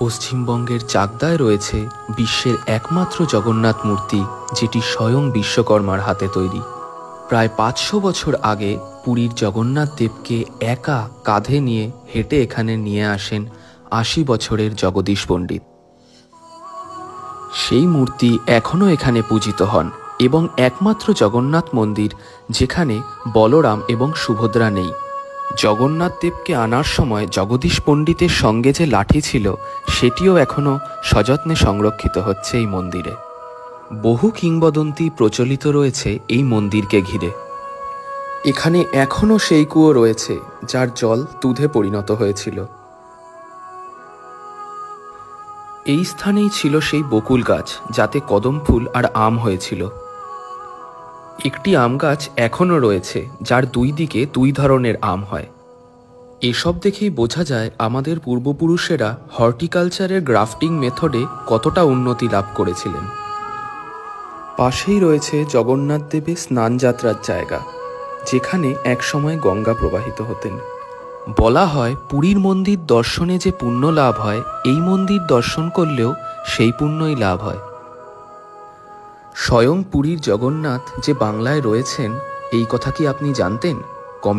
পশ্চিমবঙ্গের চাকদায় রয়েছে বিশ্বের একমাত্র জগন্নাথ মূর্তি, যেটি স্বয়ং বিশ্বকর্মার হাতে তৈরি। প্রায় 500 বছর আগে পুরীর জগন্নাথ দেবকে একা কাঁধে নিয়ে হেঁটে এখানে নিয়ে আসেন 80 বছরের জগদীশ পণ্ডিত। সেই মূর্তি এখনও এখানে পূজিত হন এবং একমাত্র জগন্নাথ মন্দির যেখানে বলরাম এবং সুভদ্রা নেই। জগন্নাথ দেবকে আনার সময় জগদীশ পণ্ডিতের সঙ্গে যে লাঠি ছিল সেটিও এখনও সযত্নে সংরক্ষিত হচ্ছে এই মন্দিরে। বহু কিংবদন্তি প্রচলিত রয়েছে এই মন্দিরকে ঘিরে। এখানে এখনও সেই কুয়ো রয়েছে যার জল দুধে পরিণত হয়েছিল। এই স্থানেই ছিল সেই বকুল গাছ যাতে কদম ফুল আর আম হয়েছিল। একটি আম গাছ এখনও রয়েছে যার দুই দিকে দুই ধরনের আম হয়। এসব দেখেই বোঝা যায় আমাদের পূর্বপুরুষেরা হর্টিকালচারের গ্রাফটিং মেথডে কতটা উন্নতি লাভ করেছিলেন। পাশেই রয়েছে জগন্নাথ দেবের স্নানযাত্রার জায়গা, যেখানে একসময় গঙ্গা প্রবাহিত হতেন। বলা হয় পুরীর মন্দির দর্শনে যে পুণ্য লাভ হয়, এই মন্দির দর্শন করলেও সেই পুণ্যই লাভ হয়। স্বয়ং পুরীর জগন্নাথ যে বাংলায় রয়েছেন, এই কথা কি আপনি জানতেন?